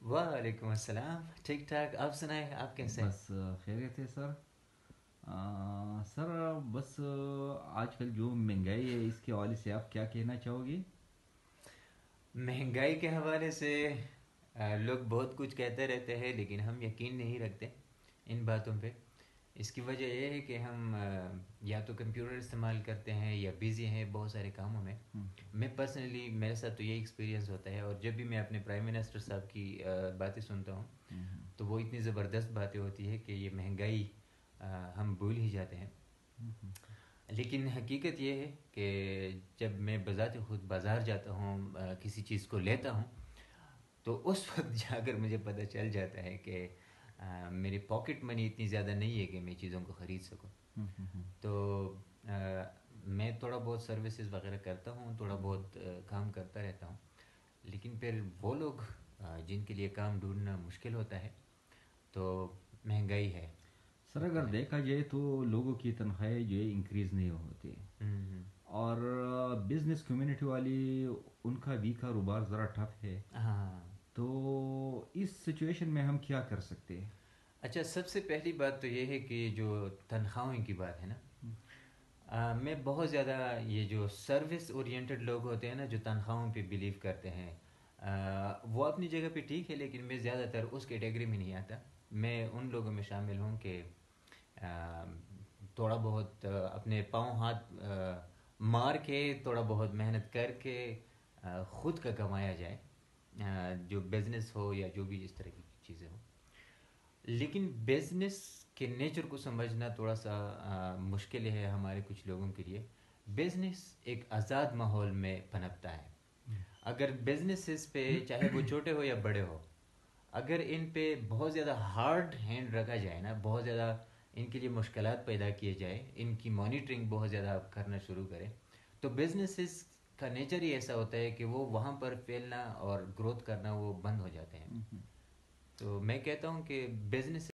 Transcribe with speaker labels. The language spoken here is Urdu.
Speaker 1: وعلیکم السلام. ٹھیک ٹھاک. آپ سنائیں, آپ کیسے ہیں؟
Speaker 2: بس خیریت ہے سر. سر بس آج کل جو مہنگائی ہے اس کے حوالے سے آپ کیا کہنا چاہو گے؟
Speaker 1: مہنگائی کے حوالے سے لوگ بہت کچھ کہتے رہتے ہیں, لیکن ہم یقین نہیں رکھتے ان باتوں پہ. اس کی وجہ یہ ہے کہ ہم یا تو کمپیوٹر استعمال کرتے ہیں یا بیزی ہیں بہت سارے کاموں میں.
Speaker 2: ہم،
Speaker 1: میں پرسنلی میرے ساتھ تو یہ ایکسپیرینس ہوتا ہے, اور جب بھی میں اپنے پرائم منسٹر صاحب کی باتیں سنتا ہوں
Speaker 2: ہم،
Speaker 1: تو وہ اتنی زبردست باتیں ہوتی ہے کہ یہ مہنگائی ہم بھول ہی جاتے ہیں.
Speaker 2: ہم،
Speaker 1: لیکن حقیقت یہ ہے کہ جب میں بذات خود بازار جاتا ہوں, کسی چیز کو لیتا ہوں, تو اس وقت جا کر مجھے پتہ چل جاتا ہے کہ میری پاکٹ منی اتنی زیادہ نہیں ہے کہ میں چیزوں کو خرید سکوں.
Speaker 2: ہم، ہم، ہم،
Speaker 1: تو میں تھوڑا بہت سروسز وغیرہ کرتا ہوں, تھوڑا بہت کام کرتا رہتا ہوں. لیکن پھر وہ لوگ جن کے لیے کام ڈھونڈنا مشکل ہوتا ہے, تو مہنگائی ہے.
Speaker 2: سر
Speaker 1: ایک تو
Speaker 2: اگر
Speaker 1: ہے.
Speaker 2: دیکھا جائے تو لوگوں کی تنخواہیں جو ہے انکریز نہیں ہوتی,
Speaker 1: ہوں.
Speaker 2: اور بزنس کمیونٹی والی ان کا بھی کاروبار ذرا ٹف ہے.
Speaker 1: ہاں.
Speaker 2: تو اس سچویشن میں ہم کیا کر سکتے ہیں؟
Speaker 1: اچھا, سب سے پہلی بات تو یہ ہے کہ جو تنخواہوں کی بات ہے نا, میں بہت زیادہ یہ جو سروس اورینٹڈ لوگ ہوتے ہیں نا, جو تنخواہوں پہ بلیو کرتے ہیں, وہ اپنی جگہ پہ ٹھیک ہے, لیکن میں زیادہ تر اس کیٹیگری میں نہیں آتا. میں ان لوگوں میں شامل ہوں کہ تھوڑا بہت اپنے پاؤں ہاتھ مار کے, تھوڑا بہت محنت کر کے خود کا کمایا جائے, جو بزنس ہو یا جو بھی اس طرح کی چیزیں ہوں. لیکن بزنس کے نیچر کو سمجھنا تھوڑا سا مشکل ہے ہمارے کچھ لوگوں کے لیے. بزنس ایک آزاد ماحول میں پنپتا ہے. اگر بزنسز پہ, چاہے وہ چھوٹے ہو یا بڑے ہو, اگر ان پہ بہت زیادہ ہارڈ ہینڈ رکھا جائے نا, بہت زیادہ ان کے لیے مشکلات پیدا کیے جائے, ان کی مانیٹرنگ بہت زیادہ کرنا شروع کریں, تو بزنسز کا نیچر ہی ایسا ہوتا ہے کہ وہ وہاں پر پھیلنا اور گروتھ کرنا وہ بند ہو جاتے ہیں. تو میں کہتا ہوں کہ بزنس